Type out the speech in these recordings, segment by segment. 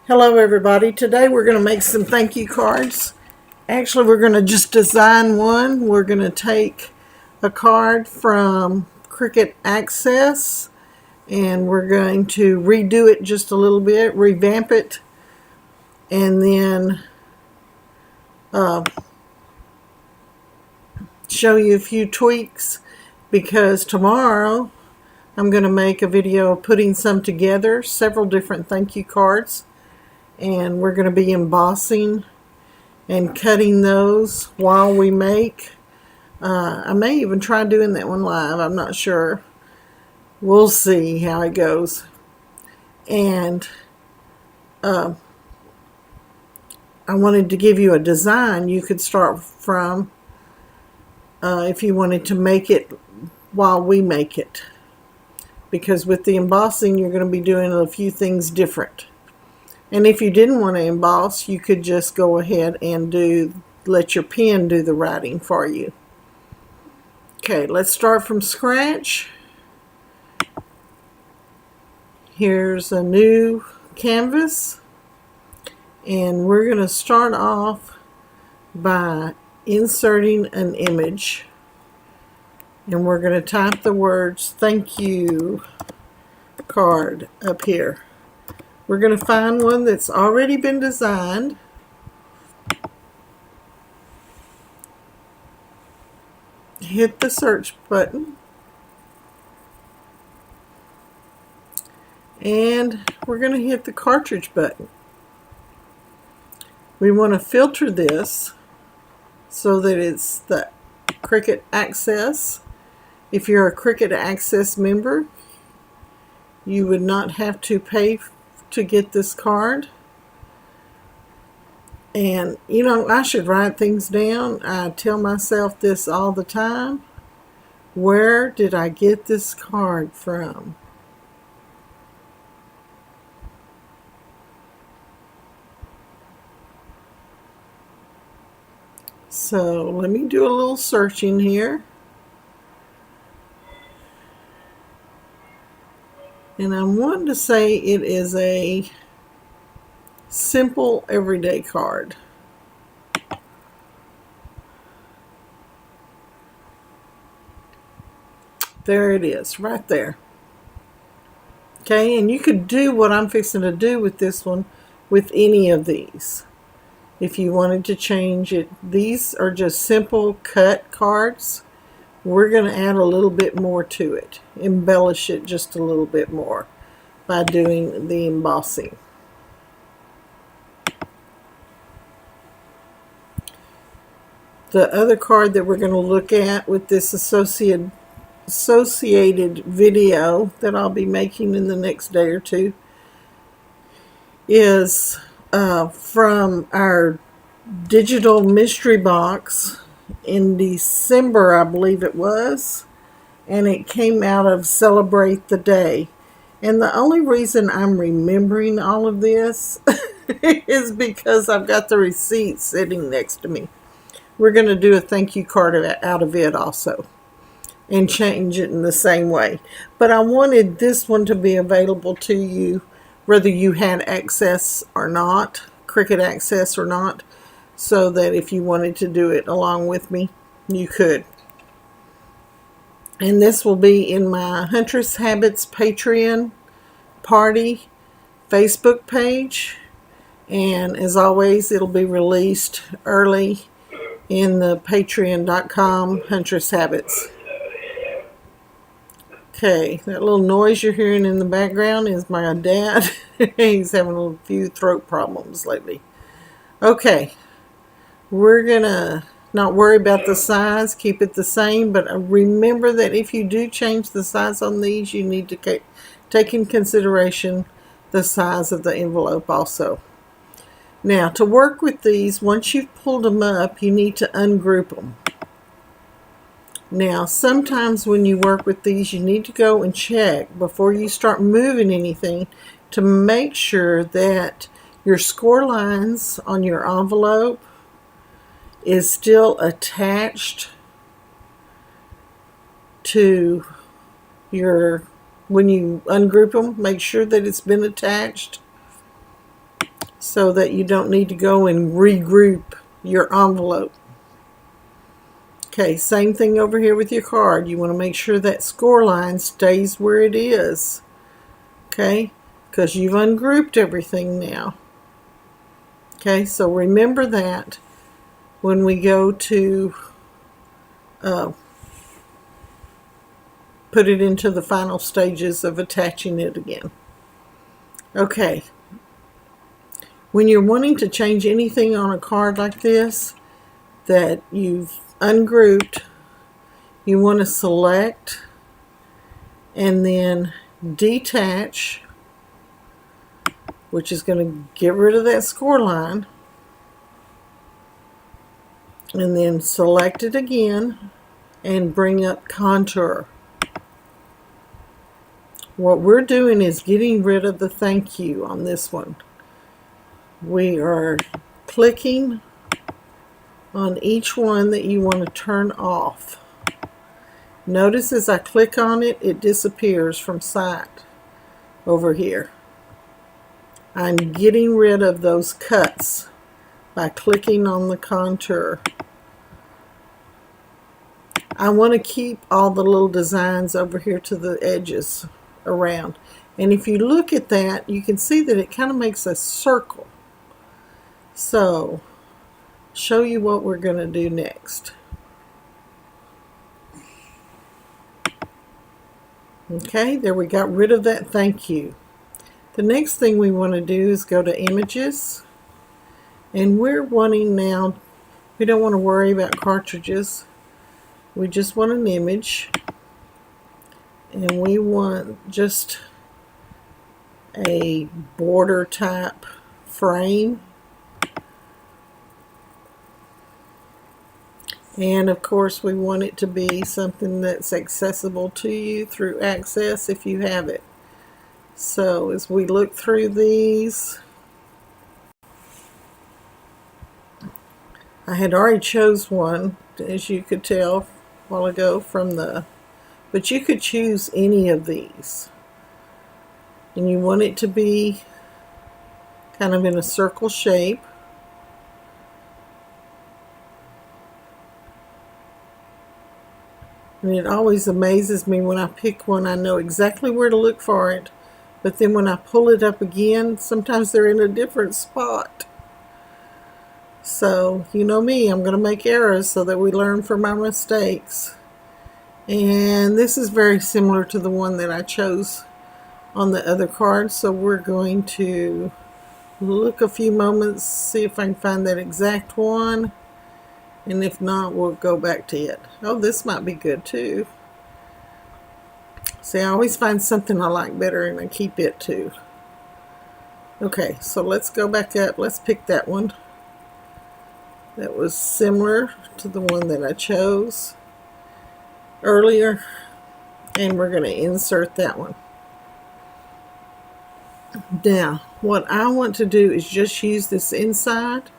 Hello everybody. Today we're going to make some thank you cards. Actually, we're going to just design one. We're going to take a card from Cricut Access and we're going to redo it just a little bit, revamp it, and then show you a few tweaks, because tomorrow I'm going to make a video of putting some together, several different thank you cards, and we're going to be embossing and cutting those while we make. I may even try doing that one live. I'm not sure. We'll see how it goes. And I wanted to give you a design you could start from if you wanted to make it while we make it. Because with the embossing, you're going to be doing a few things different. And if you didn't want to emboss, you could just go ahead and let your pen do the writing for you. Okay, let's start from scratch. Here's a new canvas. And we're going to start off by inserting an image. And we're going to type the words "thank you" card up here. We're going to find one that's already been designed. Hit the search button. And we're going to hit the cartridge button. We want to filter this so that it's the Cricut Access. If you're a Cricut Access member, you would not have to pay to get this card. And you know, I should write things down. I tell myself this all the time. Where did I get this card from? So let me do a little searching here. And I'm wanting to say it is a simple everyday card. There it is, right there. Okay, and you could do what I'm fixing to do with this one with any of these. If you wanted to change it, these are just simple cut cards. We're going to add a little bit more to it, embellish it just a little bit more by doing the embossing. The other card that we're going to look at with this associated video that I'll be making in the next day or two is from our digital mystery box in December, I believe it was, and it came out of Celebrate the Day. And the only reason I'm remembering all of this is because I've got the receipt sitting next to me. We're going to do a thank you card out of it also and change it in the same way. But I wanted this one to be available to you whether you had access or not, Cricut Access or not, so that if you wanted to do it along with me, you could. And this will be in my Huntress Habits Patreon party Facebook page. And as always, it'll be released early in the patreon.com Huntress Habits. Okay, that little noise you're hearing in the background is my dad. He's having a few throat problems lately. Okay, we're going to not worry about the size, keep it the same, but remember that if you do change the size on these, you need to take in consideration the size of the envelope also. Now, to work with these, once you've pulled them up, you need to ungroup them. Now, sometimes when you work with these, you need to go and check before you start moving anything to make sure that your score lines on your envelope is still attached to your, when you ungroup them, make sure that it's been attached. so that you don't need to go and regroup your envelope. Okay, same thing over here with your card. You want to make sure that score line stays where it is. Okay, because you've ungrouped everything now. Okay, so remember that when we go to put it into the final stages of attaching it again. Okay, when you're wanting to change anything on a card like this that you've ungrouped, you want to select and then detach, which is going to get rid of that score line, and then select it again and bring up contour. What we're doing is getting rid of the thank you on this one. We are clicking on each one that you want to turn off. Notice as I click on it, it disappears from sight over here. I'm getting rid of those cuts by clicking on the contour. I want to keep all the little designs over here to the edges around. And if you look at that, you can see that it kind of makes a circle. So, show you what we're going to do next. Okay, there we got rid of that thank you. The next thing we want to do is go to images. And we're wanting now, we don't want to worry about cartridges. We just want an image. And we want just a border type frame. And of course we want it to be something that's accessible to you through Access if you have it. So as we look through these, I had already chose one, as you could tell a while ago from the, but you could choose any of these. And you want it to be kind of in a circle shape. And it always amazes me when I pick one, I know exactly where to look for it. But then when I pull it up again, sometimes they're in a different spot. So, you know me, I'm going to make errors so that we learn from our mistakes. And this is very similar to the one that I chose on the other card. So we're going to look a few moments, see if I can find that exact one. And if not, we'll go back to it. Oh, this might be good too. See, I always find something I like better and I keep it too. Okay, so let's go back up. Let's pick that one. That was similar to the one that I chose earlier. And we're going to insert that one. Now, what I want to do is just use this inside.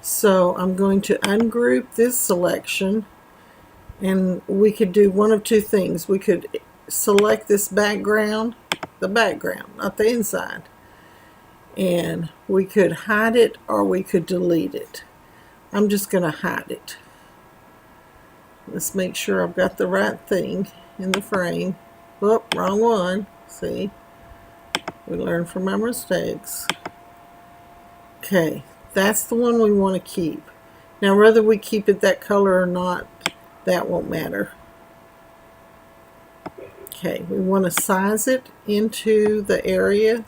So I'm going to ungroup this selection, and we could do one of two things. We could select this background, the background, not the inside, and we could hide it or we could delete it. I'm just going to hide it. Let's make sure I've got the right thing in the frame. Whoop, wrong one. See, we learn from our mistakes. Okay. That's the one we want to keep. Now, whether we keep it that color or not, that won't matter. Okay, we want to size it into the area.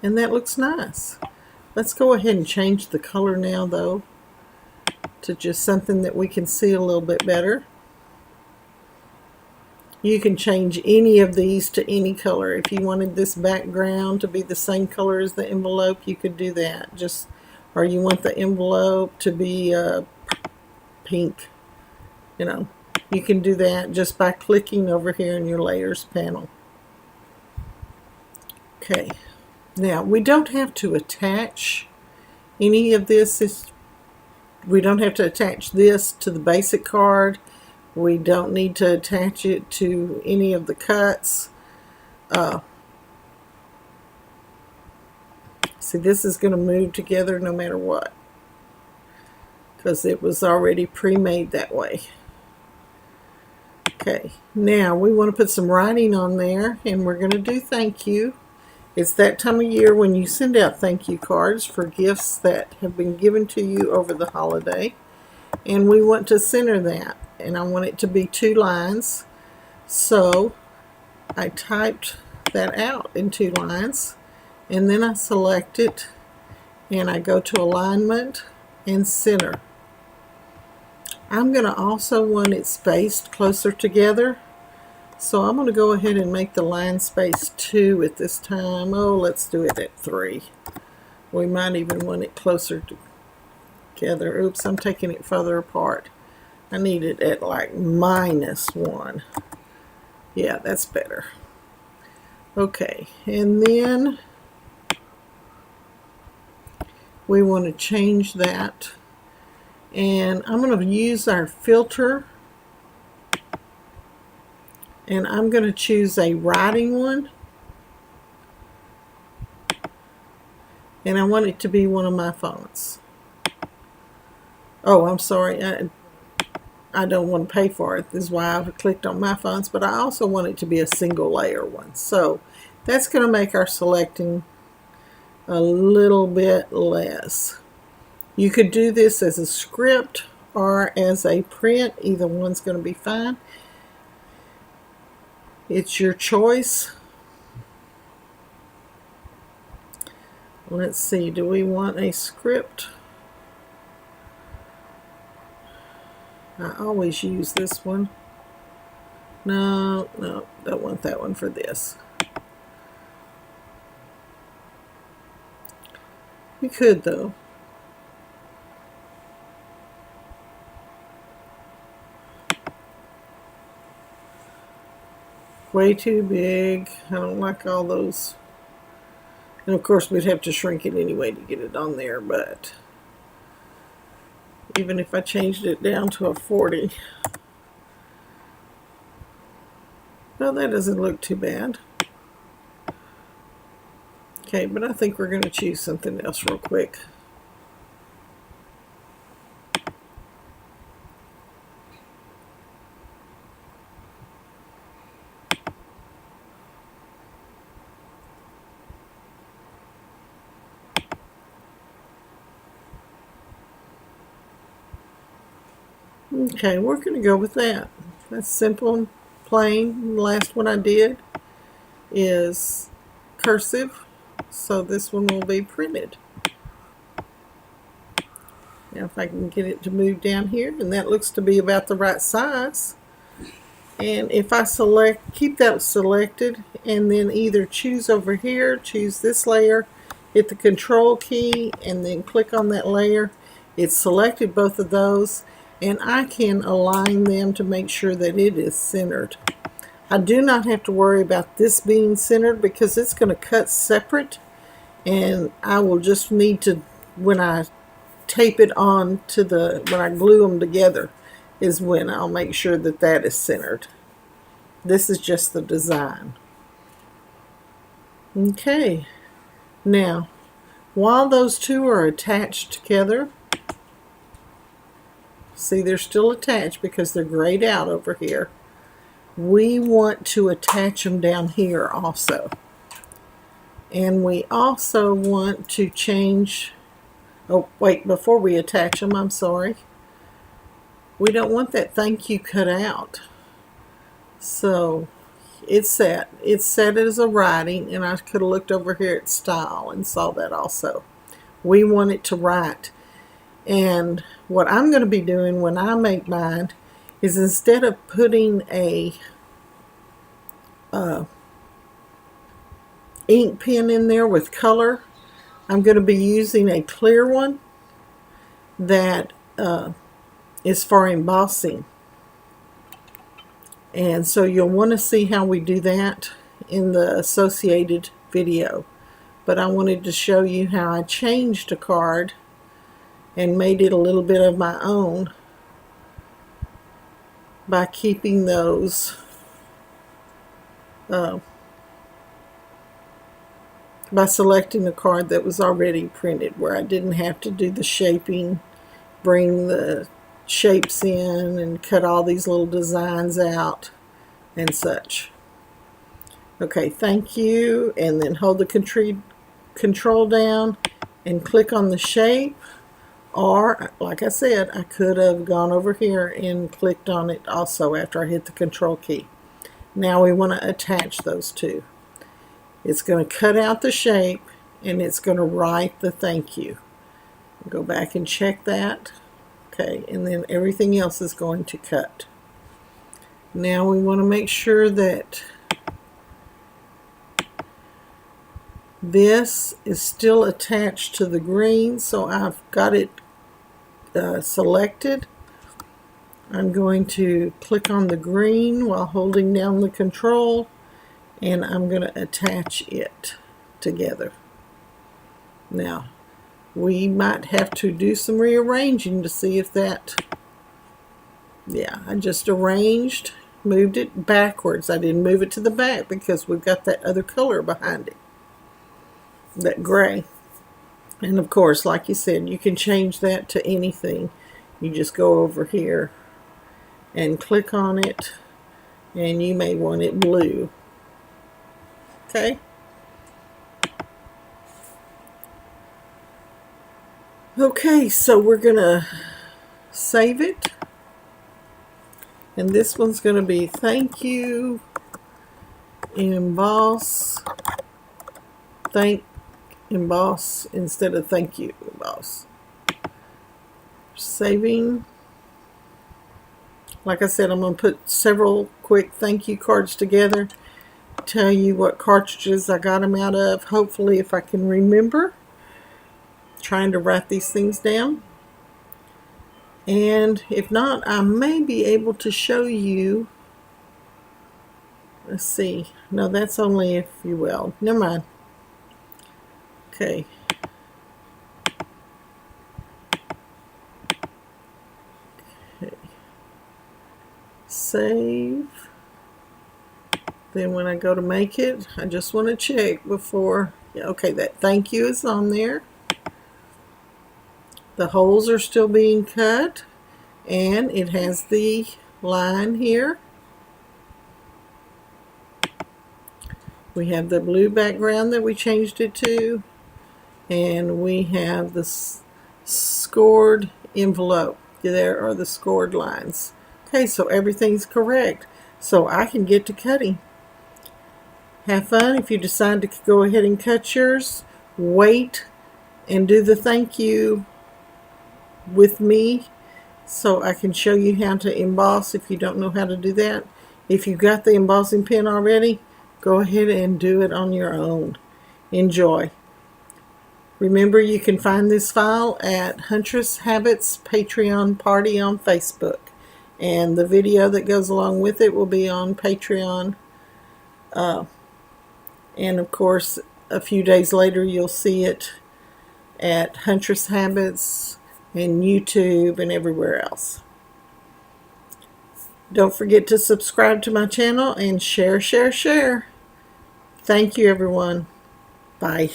And that looks nice. Let's go ahead and change the color now, though, to just something that we can see a little bit better. You can change any of these to any color. If you wanted this background to be the same color as the envelope, you could do that. Or you want the envelope to be pink. You know, you can do that just by clicking over here in your layers panel. Okay, now we don't have to attach any of this. We don't have to attach this to the basic card. We don't need to attach it to any of the cuts. See, this is going to move together no matter what, because it was already pre-made that way. Okay, now we want to put some writing on there, and we're going to do thank you. It's that time of year when you send out thank you cards for gifts that have been given to you over the holiday. And we want to center that, and I want it to be 2 lines. So I typed that out in 2 lines, and then I select it, and I go to alignment and center. I'm going to also want it spaced closer together, so I'm going to go ahead and make the line space 2 at this time. Oh, let's do it at 3. We might even want it closer together. Oops, I'm taking it further apart. I need it at like -1. Yeah, that's better. Okay, and then we want to change that, and I'm going to use our filter, and I'm going to choose a writing one, and I want it to be one of my fonts. Oh, I'm sorry, I don't want to pay for it. This is why I've clicked on my fonts, but I also want it to be a single layer one. So that's going to make our selecting a little bit less. You could do this as a script or as a print. Either one's going to be fine. It's your choice. Let's see, do we want a script? I always use this one. No, don't want that one for this. We could though. Way too big. I don't like all those. And of course we'd have to shrink it anyway to get it on there, but even if I changed it down to a 40, well, that doesn't look too bad. Okay, but I think we're going to choose something else real quick. Okay, we're going to go with that. That's simple and plain. The last one I did is cursive, so this one will be printed. Now if I can get it to move down here, and that looks to be about the right size. And if I keep that selected, and then either choose over here, choose this layer, hit the control key, and then click on that layer, it's selected both of those, and I can align them to make sure that it is centered. I do not have to worry about this being centered because it's going to cut separate, and I will just need to, when I tape it on to when I glue them together, is when I'll make sure that that is centered. This is just the design. Okay, now while those two are attached together, see, they're still attached because they're grayed out over here. We want to attach them down here also. And we also want to change, oh wait, before we attach them, I'm sorry. We don't want that thank you cut out. So it's set as a writing, and I could have looked over here at style and saw that also. We want it to write. And what I'm going to be doing when I make mine is, instead of putting a ink pen in there with color, I'm going to be using a clear one that is for embossing. And so you'll want to see how we do that in the associated video. But I wanted to show you how I changed a card and made it a little bit of my own by keeping those by selecting a card that was already printed, where I didn't have to do the shaping, bring the shapes in and cut all these little designs out and such. Okay, thank you, and then hold the control down and click on the shape. Or, like I said, I could have gone over here and clicked on it also after I hit the control key. Now we want to attach those two. It's going to cut out the shape, and it's going to write the thank you. Go back and check that. Okay, and then everything else is going to cut. Now we want to make sure that this is still attached to the green, so I've got it selected. I'm going to click on the green while holding down the control, and I'm going to attach it together. Now, we might have to do some rearranging to see if that, yeah, I just arranged, moved it backwards. I didn't move it to the back because we've got that other color behind it, that gray. And of course, like you said, you can change that to anything. You just go over here and click on it, and you may want it blue. Okay? Okay, so we're going to save it. And this one's going to be thank you, emboss, emboss instead of thank you, emboss. Saving. Like I said, I'm going to put several quick thank you cards together, tell you what cartridges I got them out of, hopefully if I can remember. Trying to write these things down. And if not, I may be able to show you. Let's see. No, that's only if you will. Never mind. Okay. Save. Then when I go to make it, I just want to check before. Yeah, okay, that thank you is on there. The holes are still being cut, and it has the line here. We have the blue background that we changed it to, and we have the scored envelope. There are the scored lines. Okay, so everything's correct. So I can get to cutting. Have fun. If you decide to go ahead and cut yours, wait and do the thank you with me so I can show you how to emboss if you don't know how to do that. If you've got the embossing pen already, go ahead and do it on your own. Enjoy. Remember, you can find this file at Huntress Habits Patreon Party on Facebook, and the video that goes along with it will be on Patreon, and of course a few days later you'll see it at Huntress Habits and YouTube and everywhere else. Don't forget to subscribe to my channel and share. Thank you, everyone. Bye.